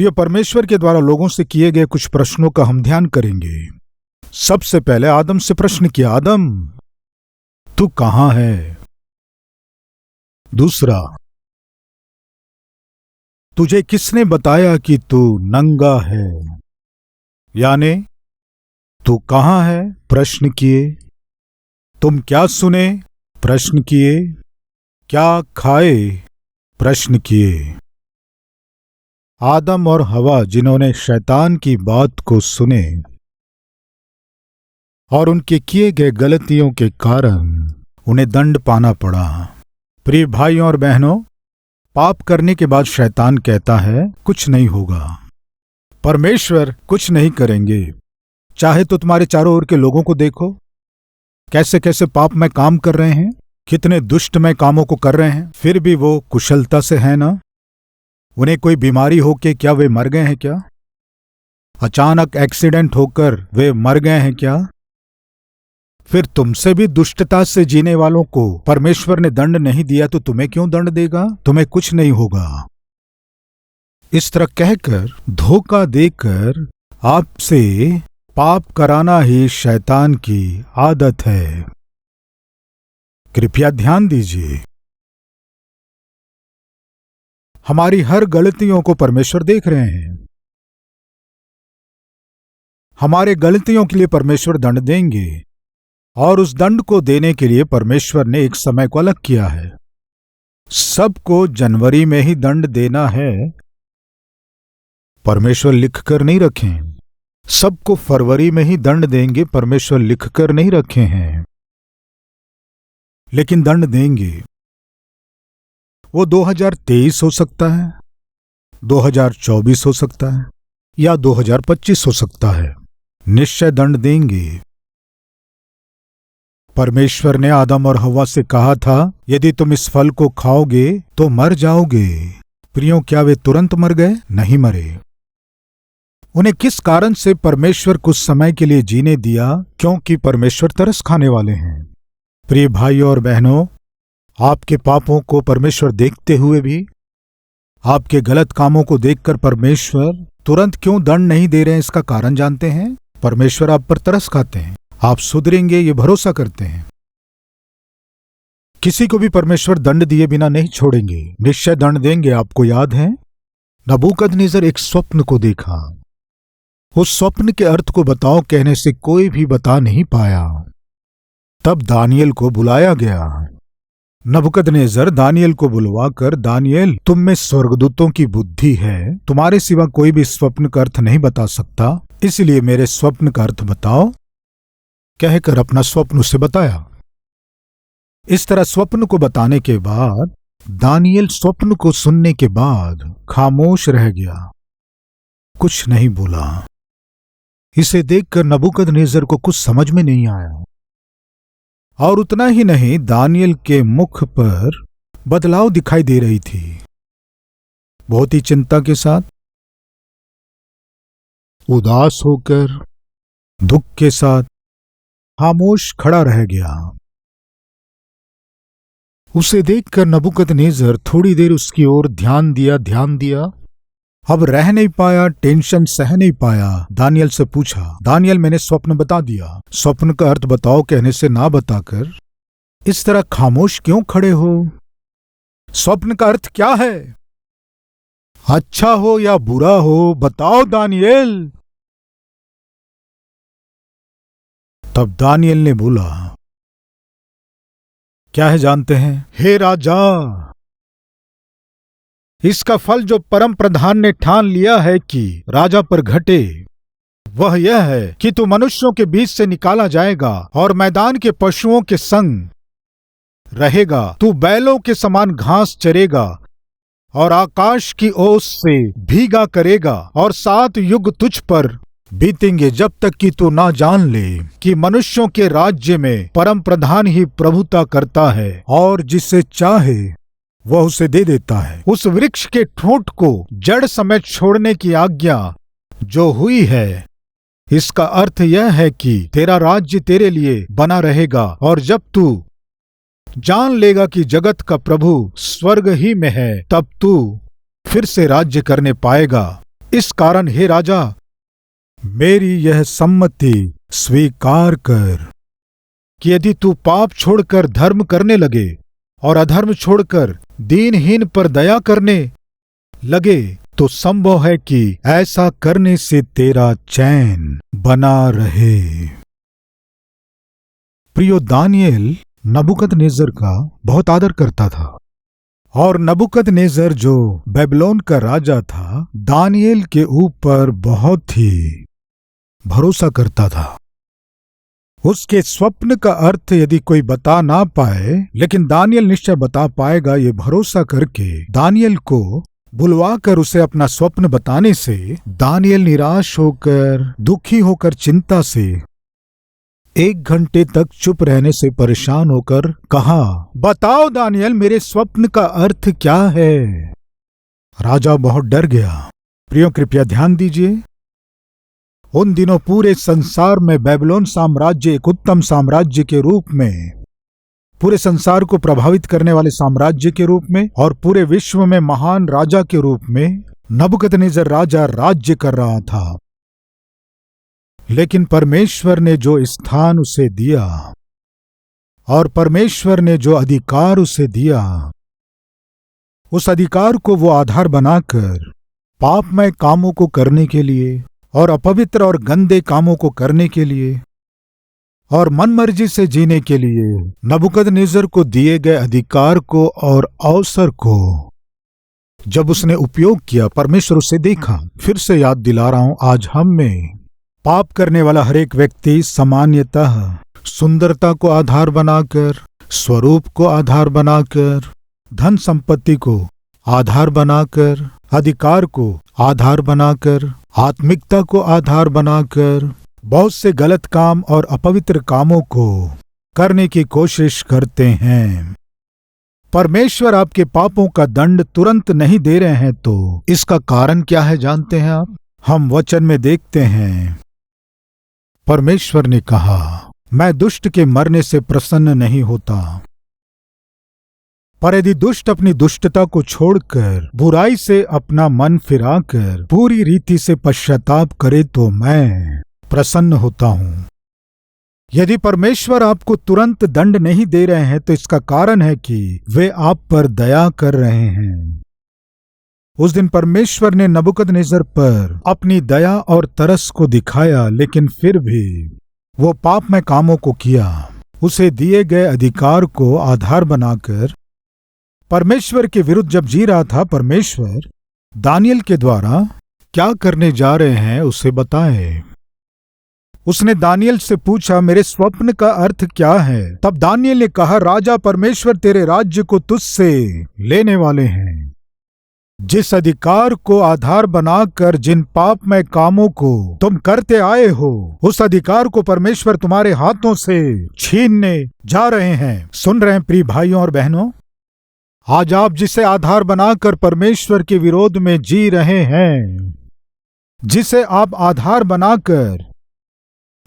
प्रिय परमेश्वर के द्वारा लोगों से किए गए कुछ प्रश्नों का हम ध्यान करेंगे। सबसे पहले आदम से प्रश्न किया, आदम तू कहां है? दूसरा, तुझे किसने बताया कि तू नंगा है? यानी तू कहां है? प्रश्न किए। तुम क्या सुने? प्रश्न किए। क्या खाए? प्रश्न किए। आदम और हवा जिन्होंने शैतान की बात को सुने और उनके किए गए गलतियों के कारण उन्हें दंड पाना पड़ा। प्रिय भाइयों और बहनों, पाप करने के बाद शैतान कहता है कुछ नहीं होगा, परमेश्वर कुछ नहीं करेंगे। चाहे तो तुम्हारे चारों ओर के लोगों को देखो, कैसे कैसे पाप में काम कर रहे हैं, कितने दुष्ट में कामों को कर रहे हैं, फिर भी वो कुशलता से है ना? उन्हें कोई बीमारी होके क्या वे मर गए हैं क्या? अचानक एक्सीडेंट होकर वे मर गए हैं क्या? फिर तुमसे भी दुष्टता से जीने वालों को परमेश्वर ने दंड नहीं दिया तो तुम्हें क्यों दंड देगा? तुम्हें कुछ नहीं होगा। इस तरह कहकर, धोखा देकर आपसे पाप कराना ही शैतान की आदत है। कृपया ध्यान दीजिए, हमारी हर गलतियों को परमेश्वर देख रहे हैं। हमारे गलतियों के लिए परमेश्वर दंड देंगे और उस दंड को देने के लिए परमेश्वर ने एक समय को अलग किया है। सबको जनवरी में ही दंड देना है, परमेश्वर लिखकर नहीं रखें। सबको फरवरी में ही दंड देंगे, परमेश्वर लिखकर नहीं रखे हैं, लेकिन दंड देंगे। वो 2023 हो सकता है, 2024 हो सकता है या 2025 हो सकता है, निश्चय दंड देंगे। परमेश्वर ने आदम और हव्वा से कहा था यदि तुम इस फल को खाओगे तो मर जाओगे। प्रियों, क्या वे तुरंत मर गए? नहीं मरे। उन्हें किस कारण से परमेश्वर कुछ समय के लिए जीने दिया? क्योंकि परमेश्वर तरस खाने वाले हैं। प्रिय भाइयों और बहनों, आपके पापों को परमेश्वर देखते हुए भी, आपके गलत कामों को देखकर परमेश्वर तुरंत क्यों दंड नहीं दे रहे हैं, इसका कारण जानते हैं। परमेश्वर आप पर तरस खाते हैं, आप सुधरेंगे ये भरोसा करते हैं। किसी को भी परमेश्वर दंड दिए बिना नहीं छोड़ेंगे, निश्चय दंड देंगे। आपको याद है, नबूकदनेस्सर एक स्वप्न को देखा। उस स्वप्न के अर्थ को बताओ कहने से कोई भी बता नहीं पाया। तब दानियल को बुलाया गया। नबूकदनेस्सर दानियल को बुलवाकर, दानियल तुम में स्वर्गदूतों की बुद्धि है, तुम्हारे सिवा कोई भी स्वप्न का अर्थ नहीं बता सकता, इसलिए मेरे स्वप्न का अर्थ बताओ कहकर अपना स्वप्न उसे बताया। इस तरह स्वप्न को बताने के बाद दानियल स्वप्न को सुनने के बाद खामोश रह गया, कुछ नहीं बोला। इसे देखकर नबूकदनेस्सर को कुछ समझ में नहीं आया, और उतना ही नहीं, दानियल के मुख पर बदलाव दिखाई दे रही थी। बहुत ही चिंता के साथ, उदास होकर, दुख के साथ खामोश खड़ा रह गया। उसे देखकर नबूकदनेस्सर थोड़ी देर उसकी ओर ध्यान दिया। अब रह नहीं पाया, टेंशन सह नहीं पाया। दानियल से पूछा, दानियल मैंने स्वप्न बता दिया, स्वप्न का अर्थ बताओ कहने से ना बताकर इस तरह खामोश क्यों खड़े हो? स्वप्न का अर्थ क्या है? अच्छा हो या बुरा हो बताओ दानियल। तब दानियल ने बोला, क्या है जानते हैं? हे राजा, इसका फल जो परम प्रधान ने ठान लिया है कि राजा पर घटे, वह यह है कि तू मनुष्यों के बीच से निकाला जाएगा और मैदान के पशुओं के संग रहेगा। तू बैलों के समान घास चरेगा और आकाश की ओस से भीगा करेगा, और 7 युग तुझ पर बीतेंगे जब तक कि तू ना जान ले कि मनुष्यों के राज्य में परम प्रधान ही प्रभुता करता है और जिसे चाहे वह उसे दे देता है। उस वृक्ष के ठोंठ को जड़ समेत छोड़ने की आज्ञा जो हुई है, इसका अर्थ यह है कि तेरा राज्य तेरे लिए बना रहेगा, और जब तू जान लेगा कि जगत का प्रभु स्वर्ग ही में है, तब तू फिर से राज्य करने पाएगा। इस कारण हे राजा, मेरी यह सम्मति स्वीकार कर कि यदि तू पाप छोड़कर धर्म करने लगे और अधर्म छोड़कर दीनहीन पर दया करने लगे तो संभव है कि ऐसा करने से तेरा चैन बना रहे। प्रियो, दानियेल नबूकदनेस्सर का बहुत आदर करता था और नबूकदनेस्सर जो बेबीलोन का राजा था, दानियेल के ऊपर बहुत ही भरोसा करता था। उसके स्वप्न का अर्थ यदि कोई बता ना पाए, लेकिन दानियेल निश्चय बता पाएगा, ये भरोसा करके दानियेल को बुलवाकर उसे अपना स्वप्न बताने से दानियेल निराश होकर, दुखी होकर, चिंता से 1 घंटे तक चुप रहने से परेशान होकर कहा, बताओ दानियेल, मेरे स्वप्न का अर्थ क्या है? राजा बहुत डर गया। प्रियो, कृपया ध्यान दीजिए, उन दिनों पूरे संसार में बेबीलोन साम्राज्य एक उत्तम साम्राज्य के रूप में, पूरे संसार को प्रभावित करने वाले साम्राज्य के रूप में और पूरे विश्व में महान राजा के रूप में नबूकदनेस्सर राजा राज्य कर रहा था। लेकिन परमेश्वर ने जो स्थान उसे दिया और परमेश्वर ने जो अधिकार उसे दिया, उस अधिकार को वो आधार बनाकर पापमय कामों को करने के लिए और अपवित्र और गंदे कामों को करने के लिए और मनमर्जी से जीने के लिए नबूकदनेस्सर को दिए गए अधिकार को और अवसर को जब उसने उपयोग किया, परमेश्वर उसे देखा। फिर से याद दिला रहा हूं, आज हम में पाप करने वाला हर एक व्यक्ति सामान्यतः सुंदरता को आधार बनाकर, स्वरूप को आधार बनाकर, धन संपत्ति को आधार बनाकर, अधिकार को आधार बनाकर, आत्मिकता को आधार बनाकर बहुत से गलत काम और अपवित्र कामों को करने की कोशिश करते हैं। परमेश्वर आपके पापों का दंड तुरंत नहीं दे रहे हैं, तो इसका कारण क्या है जानते हैं आप? हम वचन में देखते हैं, परमेश्वर ने कहा, मैं दुष्ट के मरने से प्रसन्न नहीं होता, पर यदि दुष्ट अपनी दुष्टता को छोड़कर बुराई से अपना मन फिराकर पूरी रीति से पश्चाताप करे तो मैं प्रसन्न होता हूं। यदि परमेश्वर आपको तुरंत दंड नहीं दे रहे हैं, तो इसका कारण है कि वे आप पर दया कर रहे हैं। उस दिन परमेश्वर ने नबूकदनेस्सर पर अपनी दया और तरस को दिखाया, लेकिन फिर भी वो पापमय कामों को किया। उसे दिए गए अधिकार को आधार बनाकर परमेश्वर के विरुद्ध जब जी रहा था, परमेश्वर दानियेल के द्वारा क्या करने जा रहे हैं उसे बताए। उसने दानियेल से पूछा, मेरे स्वप्न का अर्थ क्या है? तब दानियेल ने कहा, राजा, परमेश्वर तेरे राज्य को तुझसे लेने वाले हैं। जिस अधिकार को आधार बनाकर जिन पापमय कामों को तुम करते आए हो, उस अधिकार को परमेश्वर तुम्हारे हाथों से छीनने जा रहे हैं। सुन रहे हैं प्रिय भाइयों और बहनों, आज आप जिसे आधार बनाकर परमेश्वर के विरोध में जी रहे हैं, जिसे आप आधार बनाकर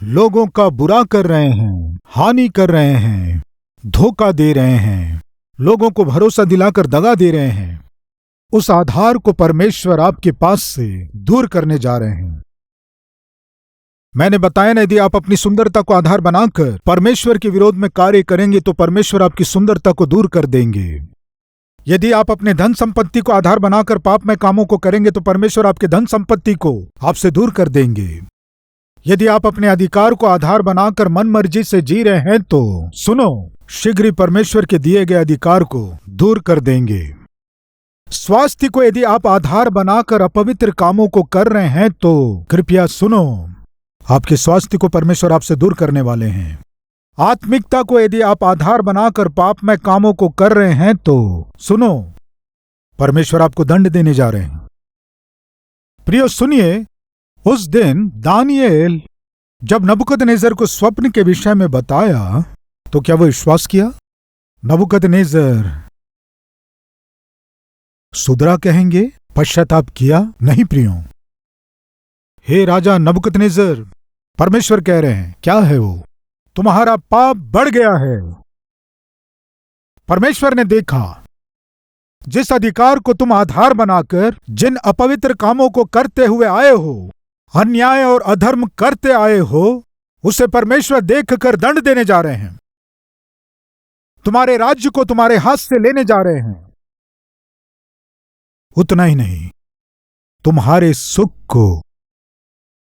लोगों का बुरा कर रहे हैं, हानि कर रहे हैं, धोखा दे रहे हैं, लोगों को भरोसा दिलाकर दगा दे रहे हैं, उस आधार को परमेश्वर आपके पास से दूर करने जा रहे हैं। मैंने बताया ना, यदि आप अपनी सुंदरता को आधार बनाकर परमेश्वर के विरोध में कार्य करेंगे तो परमेश्वर आपकी सुंदरता को दूर कर देंगे। यदि आप अपने धन संपत्ति को आधार बनाकर पापमय कामों को करेंगे तो परमेश्वर आपके धन संपत्ति को आपसे दूर कर देंगे। यदि आप अपने अधिकार को आधार बनाकर मन मर्जी से जी रहे हैं तो सुनो, शीघ्र ही परमेश्वर के दिए गए अधिकार को दूर कर देंगे। स्वास्थ्य को यदि आप आधार बनाकर अपवित्र कामों को कर रहे हैं तो कृपया सुनो, आपके स्वास्थ्य को परमेश्वर आपसे दूर करने वाले हैं। आत्मिकता को यदि आप आधार बनाकर पापमय कामों को कर रहे हैं तो सुनो, परमेश्वर आपको दंड देने जा रहे हैं। प्रियो सुनिए, उस दिन दानियेल जब नबूकदनेस्सर को स्वप्न के विषय में बताया तो क्या वो विश्वास किया? नबूकदनेस्सर सुधरा कहेंगे, पश्चाताप किया? नहीं प्रियो। हे राजा नबूकदनेस्सर, परमेश्वर कह रहे हैं, क्या है वो? तुम्हारा पाप बढ़ गया है। परमेश्वर ने देखा जिस अधिकार को तुम आधार बनाकर जिन अपवित्र कामों को करते हुए आए हो, अन्याय और अधर्म करते आए हो, उसे परमेश्वर देखकर दंड देने जा रहे हैं। तुम्हारे राज्य को तुम्हारे हाथ से लेने जा रहे हैं। उतना ही नहीं, तुम्हारे सुख को,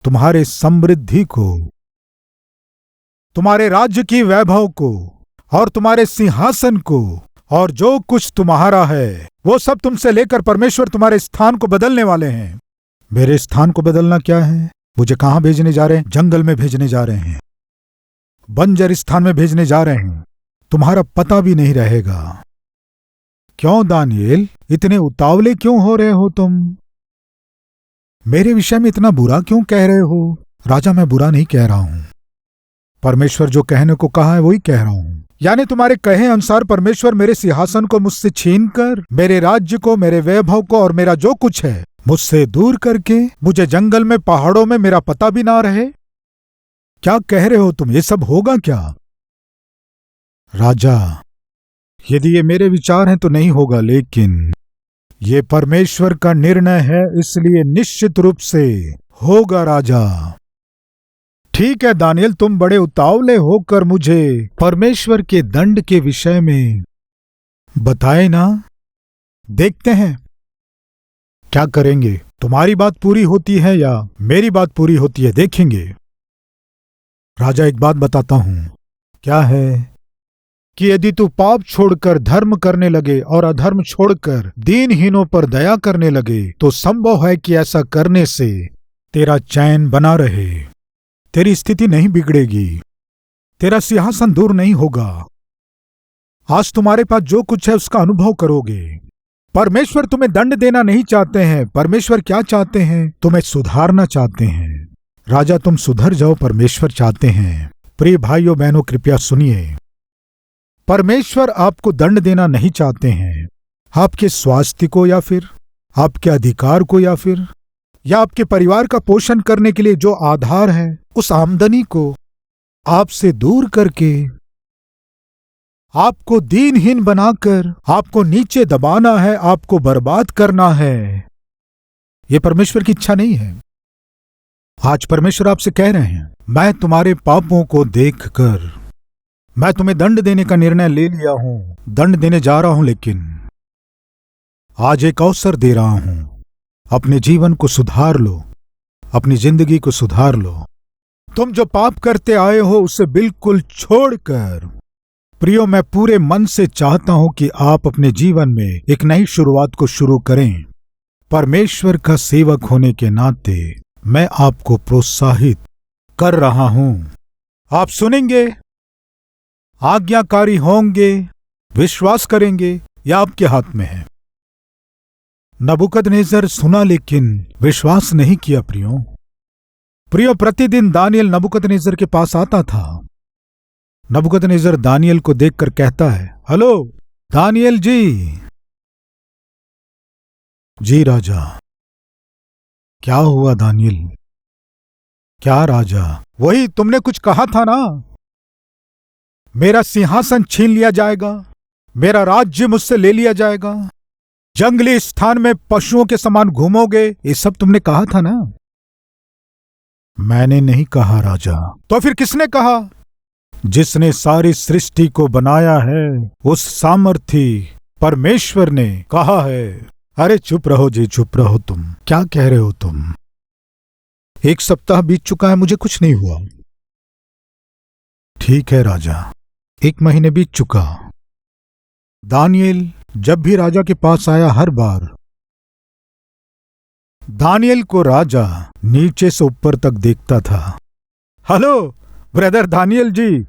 तुम्हारे समृद्धि को, तुम्हारे राज्य की वैभव को और तुम्हारे सिंहासन को और जो कुछ तुम्हारा है वो सब तुमसे लेकर परमेश्वर तुम्हारे स्थान को बदलने वाले हैं। मेरे स्थान को बदलना क्या है? मुझे कहां भेजने जा रहे हैं? जंगल में भेजने जा रहे हैं, बंजर स्थान में भेजने जा रहे हैं। तुम्हारा पता भी नहीं रहेगा। क्यों दानिएल, इतने उतावले क्यों हो रहे हो तुम? मेरे विषय में इतना बुरा क्यों कह रहे हो? राजा, मैं बुरा नहीं कह रहा हूं। परमेश्वर जो कहने को कहा है वही कह रहा हूं। यानी तुम्हारे कहे अनुसार परमेश्वर मेरे सिंहासन को मुझसे छीनकर, मेरे राज्य को, मेरे वैभव को और मेरा जो कुछ है मुझसे दूर करके मुझे जंगल में, पहाड़ों में मेरा पता भी ना रहे। क्या कह रहे हो तुम? ये सब होगा क्या? राजा, यदि ये मेरे विचार हैं तो नहीं होगा, लेकिन ये परमेश्वर का निर्णय है, इसलिए निश्चित रूप से होगा। राजा, ठीक है दानिएल, तुम बड़े उतावले होकर मुझे परमेश्वर के दंड के विषय में बताए ना। देखते हैं क्या करेंगे। तुम्हारी बात पूरी होती है या मेरी बात पूरी होती है, देखेंगे। राजा, एक बात बताता हूं। क्या है कि यदि तू पाप छोड़कर धर्म करने लगे और अधर्म छोड़कर दीनहीनों पर दया करने लगे तो संभव है कि ऐसा करने से तेरा चैन बना रहे, तेरी स्थिति नहीं बिगड़ेगी, तेरा सिंहासन दूर नहीं होगा। आज तुम्हारे पास जो कुछ है उसका अनुभव करोगे। परमेश्वर तुम्हें दंड देना नहीं चाहते हैं। परमेश्वर क्या चाहते हैं? तुम्हें सुधारना चाहते हैं। राजा, तुम सुधर जाओ, परमेश्वर चाहते हैं। प्रिय भाइयों बहनों, कृपया सुनिए। परमेश्वर आपको दंड देना नहीं चाहते हैं। आपके स्वास्थ्य को या फिर आपके अधिकार को या आपके परिवार का पोषण करने के लिए जो आधार है उस आमदनी को आपसे दूर करके, आपको दीनहीन बनाकर, आपको नीचे दबाना है, आपको बर्बाद करना है। यह परमेश्वर की इच्छा नहीं है। आज परमेश्वर आपसे कह रहे हैं, मैं तुम्हारे पापों को देखकर मैं तुम्हें दंड देने का निर्णय ले लिया हूं, दंड देने जा रहा हूं, लेकिन आज एक अवसर दे रहा हूं। अपने जीवन को सुधार लो, अपनी जिंदगी को सुधार लो। तुम जो पाप करते आए हो उसे बिल्कुल छोड़कर, प्रियो, मैं पूरे मन से चाहता हूं कि आप अपने जीवन में एक नई शुरुआत को शुरू करें। परमेश्वर का सेवक होने के नाते मैं आपको प्रोत्साहित कर रहा हूं। आप सुनेंगे, आज्ञाकारी होंगे, विश्वास करेंगे, यह आपके हाथ में है। नबूकदनेस्सर सुना लेकिन विश्वास नहीं किया। प्रियो, प्रतिदिन दानिएल नबूकदनेस्सर के पास आता था। नबूकदनेस्सर दानिएल को देखकर कहता है, हेलो दानिएल जी। जी राजा। क्या हुआ दानिएल? क्या राजा? वही तुमने कुछ कहा था ना, मेरा सिंहासन छीन लिया जाएगा, मेरा राज्य मुझसे ले लिया जाएगा, जंगली स्थान में पशुओं के समान घूमोगे, ये सब तुमने कहा था ना। मैंने नहीं कहा राजा। तो फिर किसने कहा? जिसने सारी सृष्टि को बनाया है उस सामर्थी परमेश्वर ने कहा है। अरे चुप रहो जी, चुप रहो। तुम क्या कह रहे हो? तुम 1 सप्ताह बीत चुका है, मुझे कुछ नहीं हुआ। ठीक है राजा, 1 महीने बीत चुका। दानिएल जब भी राजा के पास आया, हर बार दानिएल को राजा नीचे से ऊपर तक देखता था। हेलो ब्रदर दानिएल जी।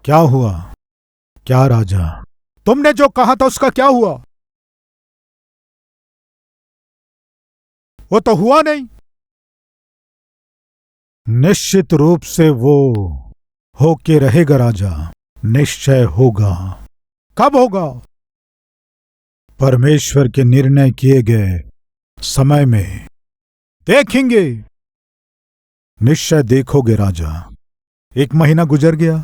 क्या हुआ? क्या राजा? तुमने जो कहा था उसका क्या हुआ? वो तो हुआ नहीं। निश्चित रूप से वो होके रहेगा राजा, निश्चय होगा। कब होगा? परमेश्वर के निर्णय किए गए समय में देखेंगे। निश्चय देखोगे राजा। 1 महीना गुजर गया,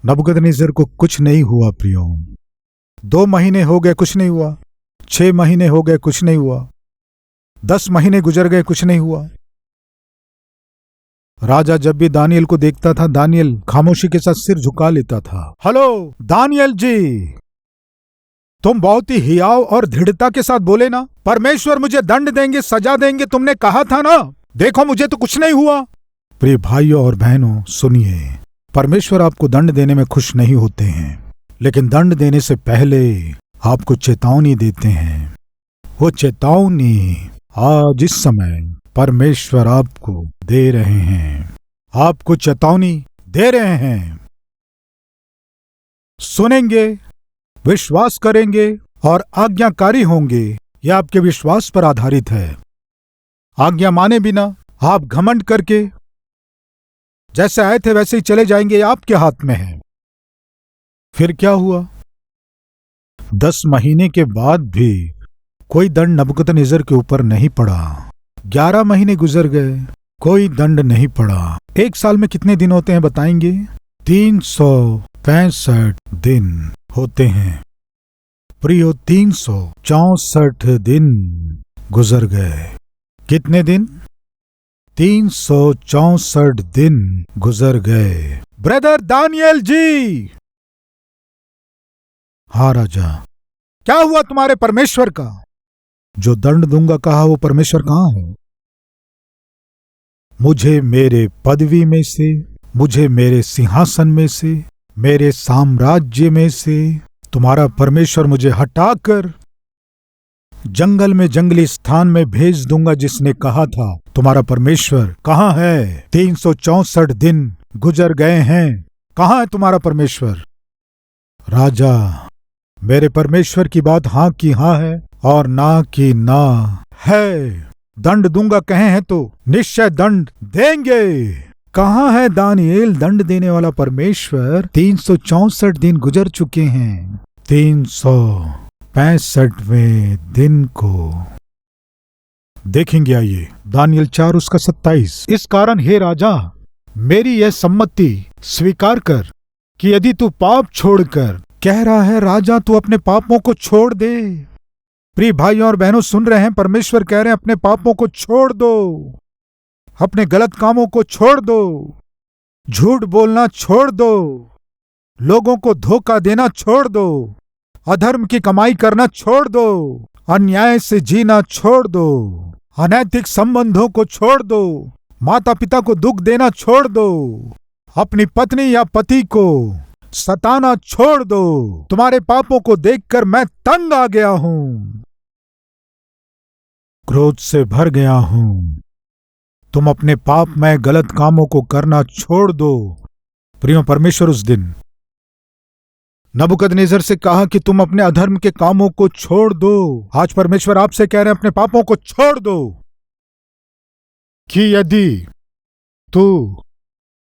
नबूकदनेस्सर को कुछ नहीं हुआ। प्रियो, 2 महीने हो गए, कुछ नहीं हुआ। 6 महीने हो गए, कुछ नहीं हुआ। 10 महीने गुजर गए, कुछ नहीं हुआ। राजा जब भी दानियल को देखता था, दानियल खामोशी के साथ सिर झुका लेता था। हेलो दानियल जी, तुम बहुत ही हियाव और दृढ़ता के साथ बोले ना, परमेश्वर मुझे दंड देंगे, सजा देंगे, तुमने कहा था ना। देखो मुझे तो कुछ नहीं हुआ। प्रिय भाइयों और बहनों सुनिए, परमेश्वर आपको दंड देने में खुश नहीं होते हैं, लेकिन दंड देने से पहले आपको चेतावनी देते हैं। वो चेतावनी आज इस समय परमेश्वर आपको दे रहे हैं, आपको चेतावनी दे रहे हैं। सुनेंगे, विश्वास करेंगे और आज्ञाकारी होंगे, यह आपके विश्वास पर आधारित है। आज्ञा माने बिना आप घमंड करके जैसे आए थे वैसे ही चले जाएंगे, आपके हाथ में है। फिर क्या हुआ? 10 महीने के बाद भी कोई दंड नबूकदनेस्सर के ऊपर नहीं पड़ा। 11 महीने गुजर गए, कोई दंड नहीं पड़ा। 1 साल में कितने दिन होते हैं बताएंगे? 365 दिन होते हैं। प्रियो, 364 दिन गुजर गए। कितने दिन? 364 दिन गुजर गए। ब्रदर दानियल जी। हाँ राजा, क्या हुआ तुम्हारे परमेश्वर का? जो दंड दूंगा कहा, वो परमेश्वर कहाँ है? मुझे मेरे पदवी में से, मुझे मेरे सिंहासन में से, मेरे साम्राज्य में से तुम्हारा परमेश्वर मुझे हटाकर जंगल में, जंगली स्थान में भेज दूंगा, जिसने कहा था। तुम्हारा परमेश्वर कहाँ है? 364 दिन गुजर गए हैं, कहाँ है तुम्हारा परमेश्वर? राजा, मेरे परमेश्वर की बात हाँ की हाँ है और ना की ना है। दंड दूंगा कहे हैं तो निश्चय दंड देंगे। कहाँ है दानिएल, दंड देने वाला परमेश्वर? 364 दिन गुजर चुके हैं। 365वें दिन को देखेंगे। आइए दानिएल 4 उसका 27। इस कारण हे राजा, मेरी यह सम्मति स्वीकार कर कि यदि तू पाप छोड़कर, कह रहा है राजा तू अपने पापों को छोड़ दे। प्रिय भाइयों और बहनों सुन रहे हैं, परमेश्वर कह रहे हैं अपने पापों को छोड़ दो, अपने गलत कामों को छोड़ दो, झूठ बोलना छोड़ दो, लोगों को धोखा देना छोड़ दो, अधर्म की कमाई करना छोड़ दो, अन्याय से जीना छोड़ दो, अनैतिक संबंधों को छोड़ दो, माता पिता को दुख देना छोड़ दो, अपनी पत्नी या पति को सताना छोड़ दो। तुम्हारे पापों को देखकर मैं तंग आ गया हूं, क्रोध से भर गया हूं। तुम अपने पाप में गलत कामों को करना छोड़ दो। प्रियो, परमेश्वर उस दिन नबूकदनेस्सर से कहा कि तुम अपने अधर्म के कामों को छोड़ दो। आज परमेश्वर आपसे कह रहे हैं अपने पापों को छोड़ दो। कि यदि तू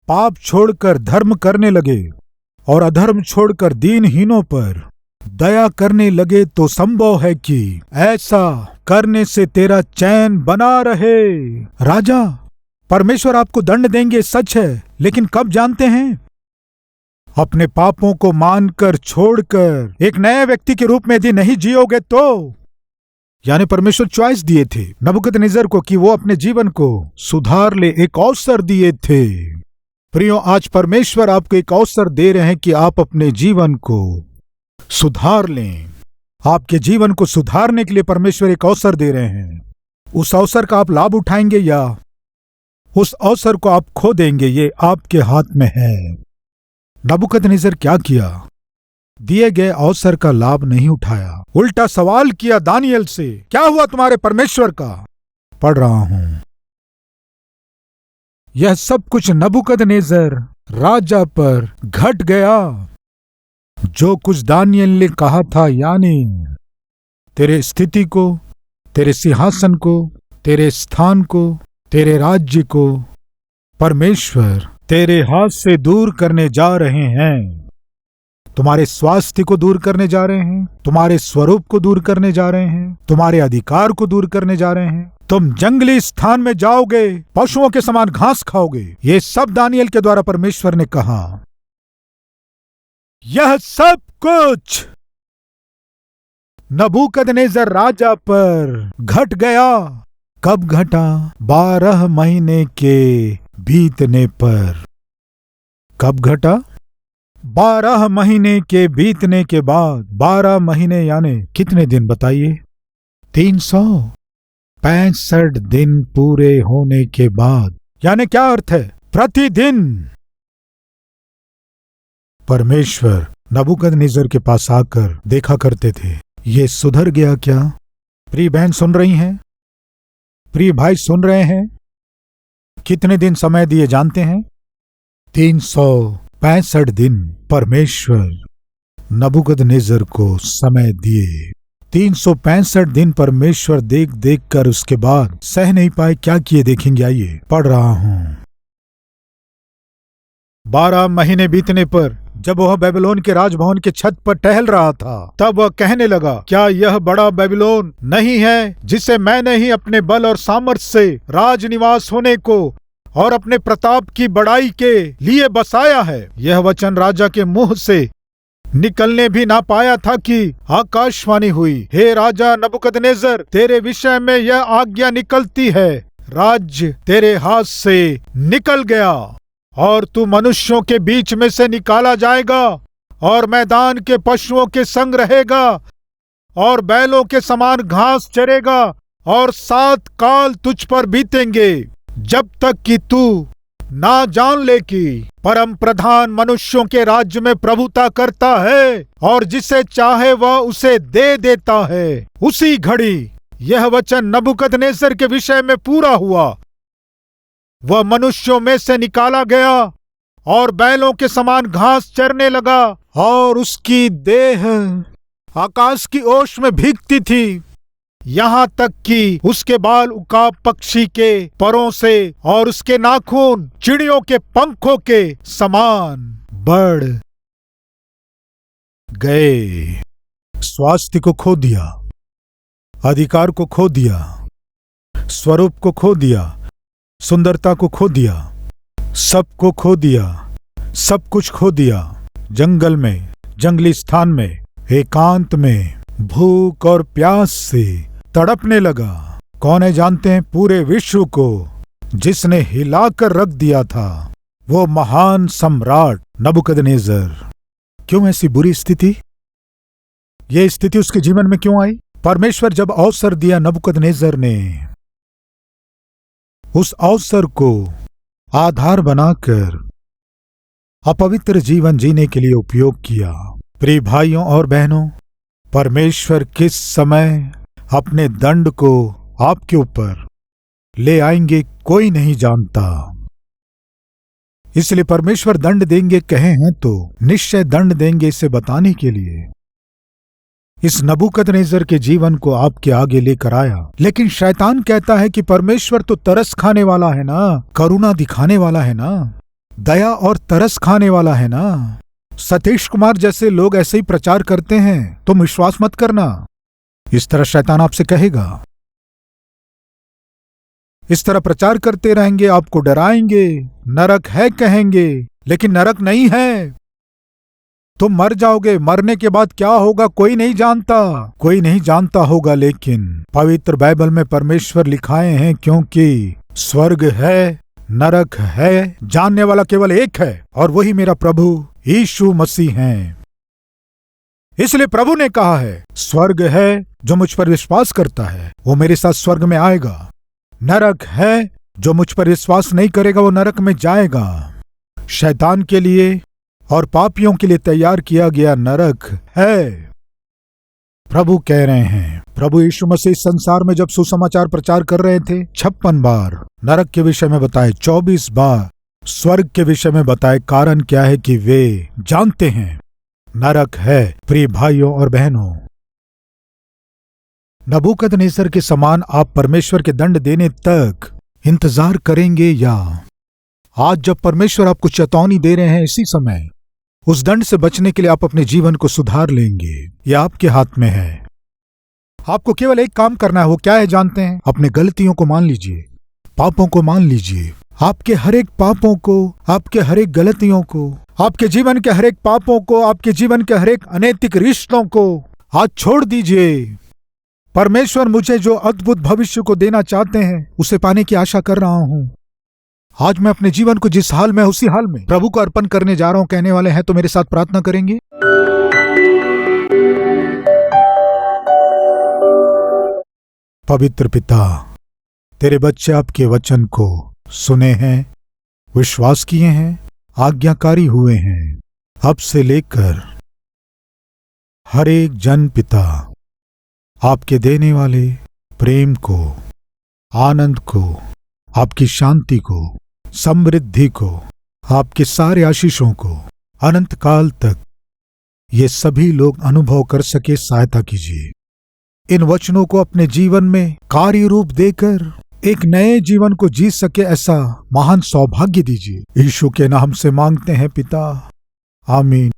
पाप छोड़कर धर्म करने लगे और अधर्म छोड़कर दीनहीनों पर दया करने लगे तो संभव है कि ऐसा करने से तेरा चैन बना रहे। राजा, परमेश्वर आपको दंड देंगे सच है, लेकिन कब जानते हैं? अपने पापों को मानकर छोड़कर एक नए व्यक्ति के रूप में यदि नहीं जियोगे तो। यानी परमेश्वर चॉइस दिए थे नबूकदनेस्सर को कि वो अपने जीवन को सुधार ले, एक अवसर दिए थे। प्रियो, आज परमेश्वर आपको एक अवसर दे रहे हैं कि आप अपने जीवन को सुधार लें। आपके जीवन को सुधारने के लिए परमेश्वर एक अवसर दे रहे हैं। उस अवसर का आप लाभ उठाएंगे या उस अवसर को आप खो देंगे, ये आपके हाथ में है। नबूकदनेस्सर क्या किया? दिए गए अवसर का लाभ नहीं उठाया, उल्टा सवाल किया दानिएल से, क्या हुआ तुम्हारे परमेश्वर का? पढ़ रहा हूं। यह सब कुछ नबूकदनेस्सर राजा पर घट गया, जो कुछ दानिएल ने कहा था, यानी तेरे स्थिति को, तेरे सिंहासन को, तेरे स्थान को, तेरे राज्य को परमेश्वर तेरे हाथ से दूर करने जा रहे हैं। तुम्हारे स्वास्थ्य को दूर करने जा रहे हैं, तुम्हारे स्वरूप को दूर करने जा रहे हैं, तुम्हारे अधिकार को दूर करने जा रहे हैं। तुम जंगली स्थान में जाओगे, पशुओं के समान घास खाओगे। ये सब दानिएल के द्वारा परमेश्वर ने कहा। यह सब कुछ नबूकदनेस्सर राजा पर घट गया। कब घटा? 12 महीने के बीतने पर। कब घटा? 12 महीने के बीतने के बाद। 12 महीने यानी कितने दिन बताइए? 365 दिन पूरे होने के बाद। यानी क्या अर्थ है? प्रतिदिन परमेश्वर नबूकदनेस्सर के पास आकर देखा करते थे, ये सुधर गया क्या? प्रिय बहन सुन रही हैं? प्रिय भाई सुन रहे हैं? कितने दिन समय दिए जानते हैं? 365 दिन परमेश्वर नबूकदनेस्सर को समय दिए। 365 दिन परमेश्वर देख देख कर उसके बाद सह नहीं पाए। क्या किए देखेंगे, आइए पढ़ रहा हूं। 12 महीने बीतने पर जब वह बेबीलोन के राजभवन के छत पर टहल रहा था, तब वह कहने लगा, क्या यह बड़ा बेबीलोन नहीं है जिसे मैंने ही अपने बल और सामर्थ्य से राजनिवास होने को और अपने प्रताप की बड़ाई के लिए बसाया है? यह वचन राजा के मुंह से निकलने भी ना पाया था कि आकाशवाणी हुई, हे राजा नबूकदनेस्सर, तेरे विषय में यह आज्ञा निकलती है, राज्य तेरे हाथ से निकल गया और तू मनुष्यों के बीच में से निकाला जाएगा और मैदान के पशुओं के संग रहेगा और बैलों के समान घास चरेगा और 7 काल तुझ पर बीतेंगे, जब तक कि तू ना जान ले कि परम प्रधान मनुष्यों के राज्य में प्रभुता करता है और जिसे चाहे वह उसे दे देता है। उसी घड़ी यह वचन नबूकदनेस्सर के विषय में पूरा हुआ। वह मनुष्यों में से निकाला गया और बैलों के समान घास चरने लगा और उसकी देह आकाश की ओस में भीगती थी, यहाँ तक कि उसके बाल उकाब पक्षी के परों से और उसके नाखून चिड़ियों के पंखों के समान बढ़ गए। स्वास्थ्य को खो दिया, अधिकार को खो दिया, स्वरूप को खो दिया, सुंदरता को खो दिया, सबको खो दिया, सब कुछ खो दिया। जंगल में, जंगली स्थान में, एकांत में भूख और प्यास से तड़पने लगा। कौन है जानते हैं? पूरे विश्व को जिसने हिलाकर रख दिया था, वो महान सम्राट नबूकदनेस्सर। क्यों ऐसी बुरी स्थिति? ये स्थिति उसके जीवन में क्यों आई? परमेश्वर जब अवसर दिया नबूकदनेस्सर ने उस अवसर को आधार बनाकर अपवित्र जीवन जीने के लिए उपयोग किया। प्रिय भाइयों और बहनों, परमेश्वर किस समय अपने दंड को आपके ऊपर ले आएंगे कोई नहीं जानता। इसलिए परमेश्वर दंड देंगे कहे हैं तो निश्चय दंड देंगे, इसे बताने के लिए इस नबूकदनेस्सर के जीवन को आपके आगे लेकर आया। लेकिन शैतान कहता है कि परमेश्वर तो तरस खाने वाला है ना, करुणा दिखाने वाला है ना, दया और तरस खाने वाला है ना। सतीश कुमार जैसे लोग ऐसे ही प्रचार करते हैं, तुम विश्वास मत करना। इस तरह शैतान आपसे कहेगा, इस तरह प्रचार करते रहेंगे, आपको डराएंगे, नरक है कहेंगे, लेकिन नरक नहीं है। तुम मर जाओगे, मरने के बाद क्या होगा कोई नहीं जानता, कोई नहीं जानता होगा। लेकिन पवित्र बाइबल में परमेश्वर लिखाए हैं, क्योंकि स्वर्ग है, नरक है, जानने वाला केवल एक है और वही मेरा प्रभु यीशु मसीह हैं। इसलिए प्रभु ने कहा है, स्वर्ग है, जो मुझ पर विश्वास करता है वो मेरे साथ स्वर्ग में आएगा। नरक है, जो मुझ पर विश्वास नहीं करेगा वो नरक में जाएगा। शैतान के लिए और पापियों के लिए तैयार किया गया नरक है। प्रभु कह रहे हैं, प्रभु यीशु मसीह संसार में जब सुसमाचार प्रचार कर रहे थे, 56 बार नरक के विषय में बताए, 24 बार स्वर्ग के विषय में बताए। कारण क्या है? कि वे जानते हैं नरक है। प्रिय भाइयों और बहनों, नबूकदनेस्सर के समान आप परमेश्वर के दंड देने तक इंतजार करेंगे, या आज जब परमेश्वर आपको चेतावनी दे रहे हैं, इसी समय उस दंड से बचने के लिए आप अपने जीवन को सुधार लेंगे? यह आपके हाथ में है। आपको केवल एक काम करना है। वो क्या है जानते हैं? अपने गलतियों को मान लीजिए, पापों को मान लीजिए, आपके हर एक पापों को, आपके हर एक गलतियों को, आपके जीवन के हर एक पापों को, आपके जीवन के हर एक अनैतिक रिश्तों को, आज छोड़ दीजिए। परमेश्वर मुझे जो अद्भुत भविष्य को देना चाहते हैं उसे पाने की आशा कर रहा हूं। आज मैं अपने जीवन को जिस हाल में उसी हाल में प्रभु को अर्पण करने जा रहा हूं। कहने वाले हैं तो मेरे साथ प्रार्थना करेंगे। पवित्र पिता, तेरे बच्चे आपके वचन को सुने हैं, विश्वास किए हैं, आज्ञाकारी हुए हैं। अब से लेकर हर एक जन पिता आपके देने वाले प्रेम को, आनंद को, आपकी शांति को, समृद्धि को, आपके सारे आशीषों को अनंत काल तक ये सभी लोग अनुभव कर सके, सहायता कीजिए। इन वचनों को अपने जीवन में कार्य रूप देकर एक नए जीवन को जी सके, ऐसा महान सौभाग्य दीजिए। यीशु के नाम से मांगते हैं पिता, आमीन।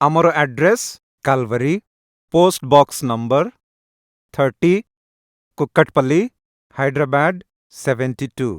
ଆମର address Calvary, post box number 30, Kukatpally, Hyderabad 72।